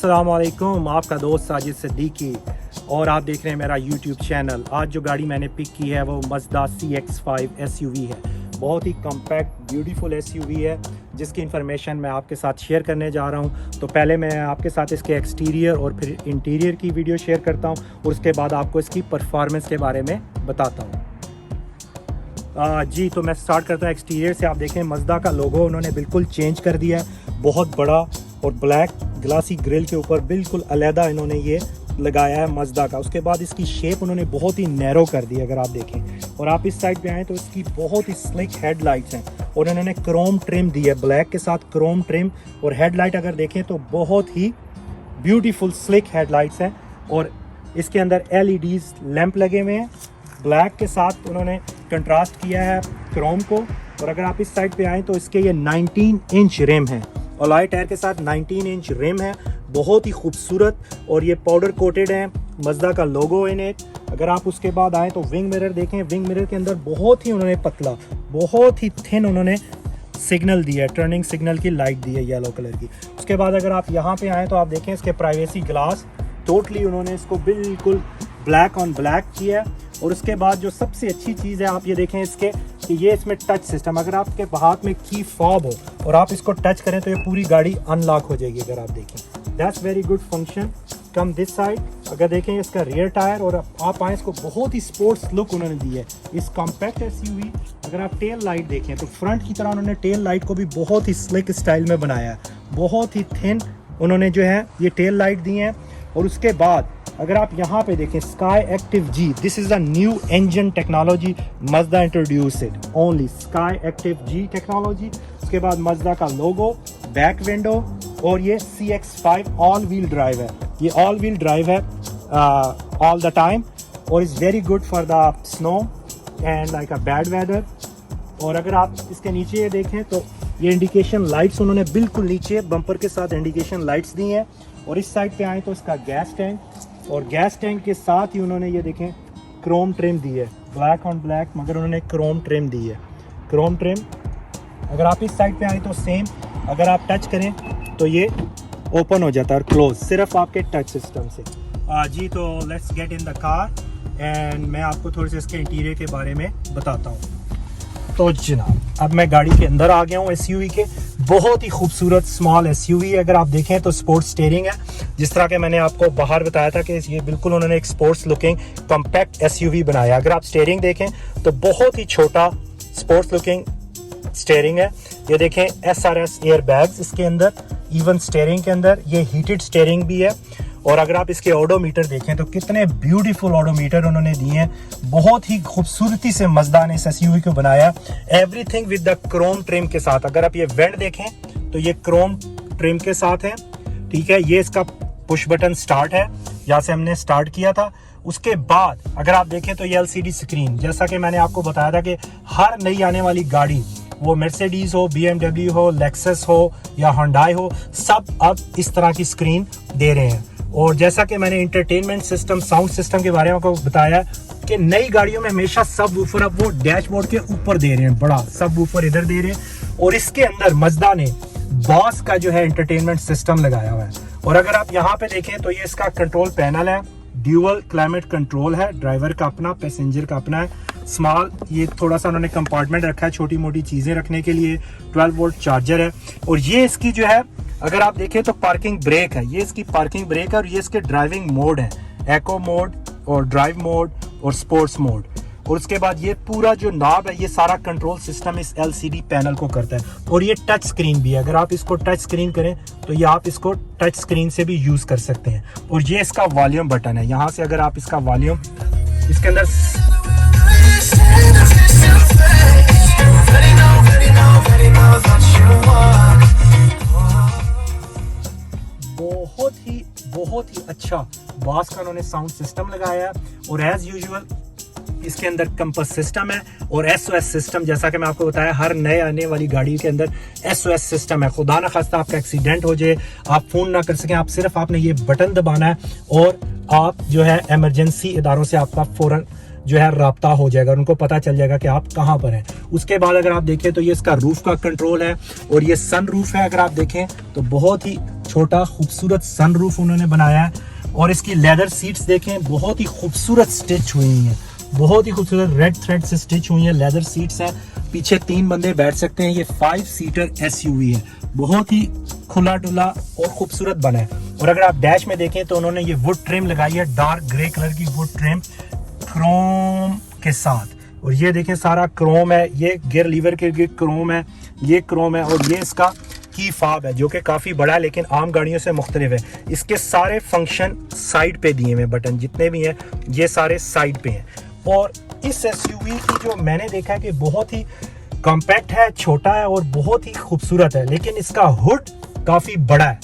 अस्सलाम वालेकुम, आपका दोस्त साजिद सिद्दीकी और आप देख रहे हैं मेरा यूट्यूब चैनल। आज जो गाड़ी मैंने पिक की है वो मज़दा CX-5 SUV है। बहुत ही कम्पैक्ट ब्यूटीफुल SUV है जिसकी इन्फॉर्मेशन मैं आपके साथ शेयर करने जा रहा हूं। तो पहले मैं आपके साथ इसके एक्सटीरियर और फिर इंटीरियर की वीडियो शेयर करता हूं और उसके बाद आपको इसकी परफॉर्मेंस के बारे में बताता हूं। जी तो मैं स्टार्ट करता हूँ एक्सटीरियर से। आप देखें मज़दा का लोगो उन्होंने बिल्कुल चेंज कर दिया है, बहुत बड़ा और ब्लैक ग्लासी ग्रिल के ऊपर बिल्कुल अलहदा इन्होंने ये लगाया है मज़दा का। उसके बाद इसकी शेप उन्होंने बहुत ही नैरो कर दी अगर आप देखें। और आप इस साइड पे आएँ तो इसकी बहुत ही स्लिक हेडलाइट्स हैं और इन्होंने क्रोम ट्रिम दी है, ब्लैक के साथ क्रोम ट्रिम। और हेडलाइट अगर देखें तो बहुत ही ब्यूटीफुल स्लिक हेडलाइट्स हैं और इसके अंदर LEDs लैंप लगे हुए हैं। ब्लैक के साथ उन्होंने कंट्रास्ट किया है क्रोम को। और अगर आप इस साइड पे आएँ तो इसके ये 19 इंच रिम है, अलॉय टायर के साथ 19 इंच रिम है, बहुत ही खूबसूरत। और ये पाउडर कोटेड है, मज़दा का लोगो इन इट। अगर आप उसके बाद आएँ तो विंग मिरर देखें, विंग मिरर के अंदर बहुत ही उन्होंने पतला, बहुत ही थिन उन्होंने सिग्नल दिया है, टर्निंग सिग्नल की लाइट दी है येलो कलर की। उसके बाद अगर आप यहाँ पे आएँ तो आप देखें इसके प्राइवेसी ग्लास टोटली उन्होंने इसको बिल्कुल ब्लैक ऑन ब्लैक किया है। और उसके बाद जो सबसे अच्छी चीज़ है आप ये देखें इसके कि ये इसमें टच सिस्टम, अगर आपके हाथ में की फॉब हो और आप इसको टच करें तो ये पूरी गाड़ी अनलॉक हो जाएगी। अगर आप देखें that's very good function. Come this side अगर देखें इसका रियर टायर और आप आए इसको बहुत ही स्पोर्ट्स लुक उन्होंने दी है इस कॉम्पैक्ट SUV। अगर आप टेल लाइट देखें तो फ्रंट की तरह उन्होंने टेल लाइट को भी बहुत ही स्लिक स्टाइल में बनाया है, बहुत ही थिन उन्होंने जो है ये टेल लाइट दी हैं। और उसके बाद अगर आप यहाँ पे देखें sky active G, this is a new engine technology Mazda introduced, only sky active G technology. उसके बाद मज़दा का लोगो, बैक विंडो और ये CX-5 ऑल व्हील ड्राइव है। ये ऑल व्हील ड्राइव है ऑल द टाइम और is very good for the snow and like a bad weather. और अगर आप इसके नीचे ये देखें तो ये इंडिकेशन लाइट्स उन्होंने बिल्कुल नीचे बम्पर के साथ इंडिकेशन लाइट्स दी हैं। और इस साइड पे आए तो इसका गैस टैंक, और गैस टैंक के साथ ही उन्होंने ये देखें क्रोम ट्रिम दी है, ब्लैक ऑन ब्लैक, मगर उन्होंने क्रोम ट्रिम दी है, क्रोम ट्रिम। अगर आप इस साइड पे आए तो सेम, अगर आप टच करें तो ये ओपन हो जाता है और क्लोज सिर्फ आपके टच सिस्टम से। जी तो let's get in the car and मैं आपको थोड़ी सी इसके इंटीरियर के बारे में बताता हूँ। तो जनाब अब मैं गाड़ी के अंदर आ गया हूँ SUV के। बहुत ही खूबसूरत स्मॉल SUV है। अगर आप देखें तो स्पोर्ट्स स्टीयरिंग है, जिस तरह के मैंने आपको बाहर बताया था कि ये बिल्कुल उन्होंने एक स्पोर्ट्स लुकिंग कॉम्पैक्ट SUV बनाया। अगर आप स्टीयरिंग देखें तो बहुत ही छोटा स्पोर्ट्स लुकिंग स्टीयरिंग है। ये देखें SRS एयर बैग्स इसके अंदर, इवन स्टीयरिंग के अंदर ये हीटेड स्टीयरिंग भी है। और अगर आप इसके ऑडोमीटर देखें तो कितने ब्यूटीफुल ऑडोमीटर उन्होंने दिए हैं, बहुत ही खूबसूरती से मज़दा ने इस SUV को बनाया, everything with the Chrome trim के साथ। अगर आप ये वेंट देखें तो ये क्रोम ट्रिम के साथ है, ठीक है। ये इसका पुश बटन स्टार्ट है, यहाँ से हमने स्टार्ट किया था। उसके बाद अगर आप देखें तो ये LCD स्क्रीन, जैसा कि मैंने आपको बताया था कि हर नई आने वाली गाड़ी, वो मर्सिडीज हो, BMW हो, लेक्सस हो या हुंडई हो, सब अब इस तरह की स्क्रीन दे रहे हैं। और जैसा कि मैंने इंटरटेनमेंट सिस्टम, साउंड सिस्टम के बारे में आपको बताया कि नई गाड़ियों में हमेशा सब वूफर अब वो डैशबोर्ड के ऊपर दे रहे हैं, बड़ा सब वूफर इधर दे रहे हैं। और इसके अंदर मज़दा ने बॉस का जो है इंटरटेनमेंट सिस्टम लगाया हुआ है। और अगर आप यहाँ पे देखें तो ये इसका कंट्रोल पैनल है, ड्यूअल क्लाइमेट कंट्रोल है, ड्राइवर का अपना, पैसेंजर का अपना है। स्मॉल ये थोड़ा सा उन्होंने कंपार्टमेंट रखा है छोटी मोटी चीज़ें रखने के लिए, 12 वोल्ट चार्जर है। और ये इसकी जो है अगर आप देखें तो पार्किंग ब्रेक है, ये इसकी पार्किंग ब्रेक है। और ये इसके ड्राइविंग मोड है, एको मोड और ड्राइव मोड और स्पोर्ट्स मोड। और उसके बाद ये पूरा जो नॉब है ये सारा कंट्रोल सिस्टम इस LCD पैनल को करता है। और ये टच स्क्रीन भी है, अगर आप इसको टच स्क्रीन करें तो ये आप इसको टच स्क्रीन से भी यूज़ कर सकते हैं। और ये इसका वॉल्यूम बटन है, यहाँ से अगर आप इसका वॉल्यूम इसके अंदर बहुत ही अच्छा बॉस का उन्होंने साउंड सिस्टम लगाया है। और एज यूजुअल इसके अंदर कंपास सिस्टम है और SOS सिस्टम, जैसा कि मैं आपको बताया हर नए आने वाली गाड़ी के अंदर SOS सिस्टम है। खुदा ना खास्ता आपका एक्सीडेंट हो जाए, आप फोन ना कर सकें, आप सिर्फ आपने ये बटन दबाना है और आप जो है इमरजेंसी इदारों से आपका फौरन जो है राब्ता हो जाएगा और उनको पता चल जाएगा कि आप कहाँ पर हैं। उसके बाद अगर आप देखें तो ये इसका रूफ का कंट्रोल है और ये सन रूफ है। अगर आप देखें तो बहुत ही छोटा खूबसूरत सनरूफ उन्होंने बनाया है। और इसकी लेदर सीट्स देखें, बहुत ही खूबसूरत स्टिच हुई हैं, बहुत ही खूबसूरत रेड थ्रेड से स्टिच हुई है। लेदर सीट्स हैं, पीछे 3 बंदे बैठ सकते हैं। ये 5 सीटर SUV है, बहुत ही खुला डुला और खूबसूरत बना है। और अगर आप डैश में देखें तो उन्होंने ये वुड ट्रिम लगाई है, डार्क ग्रे कलर की वुड ट्रिम क्रोम के साथ। और ये देखें सारा क्रोम है, ये गियर लीवर के क्रोम है, ये क्रोम है। और ये इसका की फॉब है जो कि काफ़ी बड़ा है लेकिन आम गाड़ियों से मुख्तलिफ है। इसके सारे फंक्शन साइड पे दिए हुए, बटन जितने भी हैं ये सारे साइड पे हैं। और इस SUV की जो मैंने देखा है कि बहुत ही कॉम्पैक्ट है, छोटा है और बहुत ही खूबसूरत है, लेकिन इसका हुड काफ़ी बड़ा है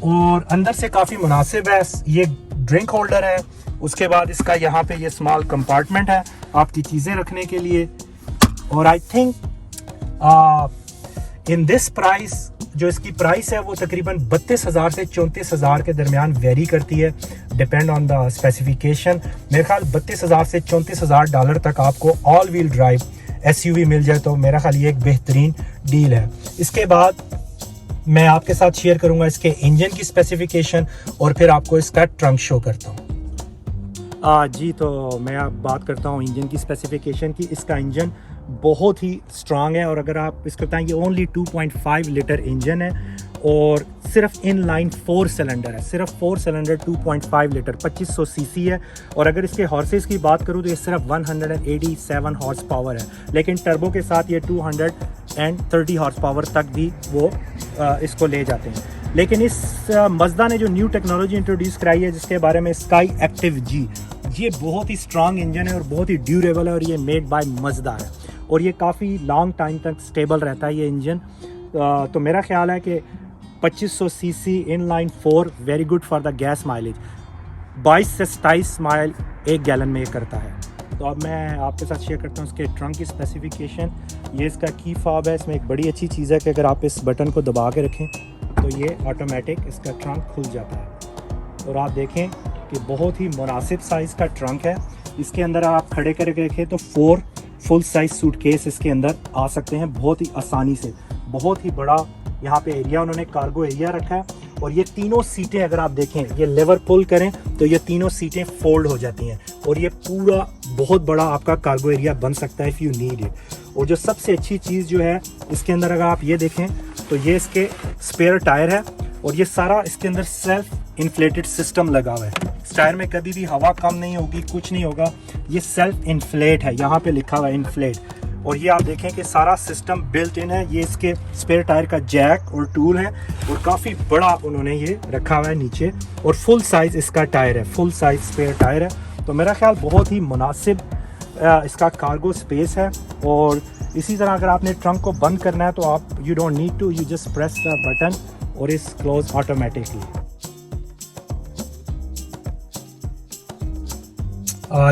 और अंदर से काफ़ी मुनासिब है। ये ड्रिंक होल्डर है, उसके बाद इसका यहाँ पे ये स्मॉल कंपार्टमेंट है आपकी चीज़ें रखने के लिए। और I think in this price, जो इसकी प्राइस है वो तकरीबन 32,000 से 34,000 के दरमियान वेरी करती है, डिपेंड ऑन द स्पेसिफिकेशन। मेरे ख्याल 32,000 से 34,000 डॉलर तक आपको ऑल व्हील ड्राइव SUV मिल जाए तो मेरा ख्याल ये एक बेहतरीन डील है। इसके बाद मैं आपके साथ शेयर करूंगा इसके इंजन की स्पेसिफिकेशन और फिर आपको इसका ट्रंक शो करता हूँ। जी, तो मैं अब बात करता हूँ इंजन की स्पेसिफिकेशन की। इसका इंजन बहुत ही स्ट्रांग है और अगर आप इसको बताएं, ये ओनली 2.5 लीटर इंजन है और सिर्फ इन लाइन 4 सिलेंडर है, सिर्फ 4 सिलेंडर 2.5 लीटर 2500 सीसी है। और अगर इसके हॉर्सेस की बात करूँ तो ये सिर्फ 187 हॉर्स पावर है, लेकिन टर्बो के साथ ये 230 हॉर्स पावर तक भी वो इसको ले जाते हैं। लेकिन इस मज़दा ने जो न्यू टेक्नोलॉजी इंट्रोड्यूस कराई है जिसके बारे में स्काई एक्टिव G, ये बहुत ही स्ट्रांग इंजन है और बहुत ही ड्यूरेबल है और ये मेड बाय मज़दा है और ये काफ़ी लॉन्ग टाइम तक स्टेबल रहता है ये इंजन। तो मेरा ख्याल है कि 2500 CC in line 4 very good for the gas mileage. 22 से 27 माइल 1 गैलन में ये करता है। तो अब मैं आपके साथ शेयर करता हूँ इसके ट्रंक की स्पेसिफिकेशन। ये इसका की फॉब है। इसमें एक बड़ी अच्छी चीज़ है कि अगर आप इस बटन को दबा के रखें तो ये ऑटोमेटिक इसका ट्रंक खुल जाता है। और आप देखें कि बहुत ही मुनासिब साइज़ का ट्रंक है। इसके अंदर आप खड़े करके रखें तो 4 फुल साइज सूटकेस इसके अंदर आ सकते हैं बहुत ही आसानी से। बहुत ही बड़ा यहाँ पे एरिया उन्होंने कार्गो एरिया रखा है। और ये तीनों सीटें अगर आप देखें, ये लेवर पुल करें तो ये तीनों सीटें फोल्ड हो जाती हैं और ये पूरा बहुत बड़ा आपका कार्गो एरिया बन सकता है इफ़ यू नीड इट। और जो सबसे अच्छी चीज़ जो है इसके अंदर अगर आप ये देखें तो ये इसके स्पेयर टायर है और ये सारा इसके अंदर सेल्फ इन्फ्लेटेड सिस्टम लगा हुआ है। इस टायर में कभी भी हवा कम नहीं होगी, कुछ नहीं होगा, ये सेल्फ इन्फ्लेट है, यहाँ पे लिखा हुआ है इन्फ्लेट। और ये आप देखें कि सारा सिस्टम बिल्ट इन है। ये इसके स्पेयर टायर का जैक और टूल है और काफ़ी बड़ा उन्होंने ये रखा हुआ है नीचे और फुल साइज़ इसका टायर है, फुल साइज़ स्पेयर टायर है। तो मेरा ख्याल बहुत ही मुनासिब इसका कार्गो स्पेस है। और इसी तरह अगर आपने ट्रंक को बंद करना है तो आप you don't need to, you just press the button और इस क्लोज ऑटोमेटिकली।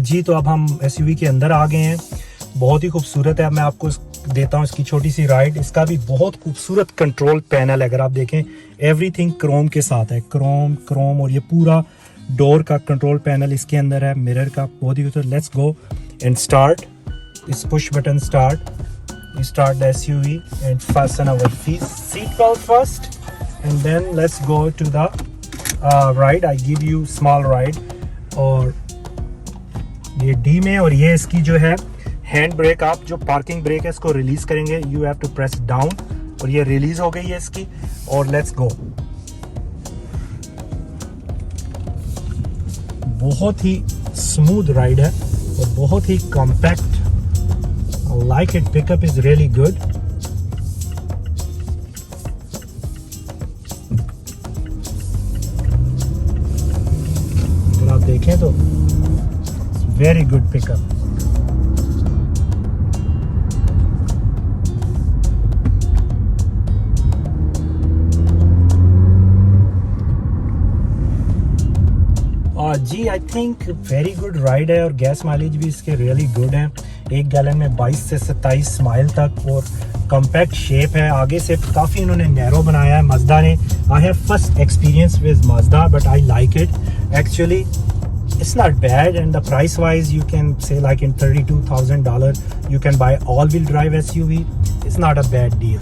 जी, तो अब हम SUV के अंदर आ गए हैं। बहुत ही खूबसूरत है। मैं आपको देता हूँ इसकी छोटी सी राइड। इसका भी बहुत खूबसूरत कंट्रोल पैनल है। अगर आप देखें एवरीथिंग क्रोम के साथ है, क्रोम और ये पूरा डोर का कंट्रोल पैनल इसके अंदर है, मिरर का, बहुत ही खूबसूरत। लेट्स गो एंड स्टार्ट इस push button start the SUV and fasten our seat belt first and then let's go to the ride. I give you small ride और ये D में। और ये इसकी जो है हैंड ब्रेक, आप जो पार्किंग ब्रेक है इसको रिलीज करेंगे, you have to press down और ये रिलीज हो गई है इसकी। और लेट्स गो। बहुत ही स्मूथ राइड है और बहुत ही compact. Like it, pickup is really good. अगर आप देखें तो वेरी गुड पिकअप। जी, I think very good ride है और गैस माइलेज भी इसके रियली गुड है। 1 गैलन में 22 से 27 माइल तक और कॉम्पैक्ट शेप है। आगे से काफ़ी इन्होंने नैरो बनाया है मज़दा ने। I have first experience with Mazda but I like it actually. It's not bad and the price wise you can say like in $32,000 you can buy all wheel drive SUV. It's not a bad deal.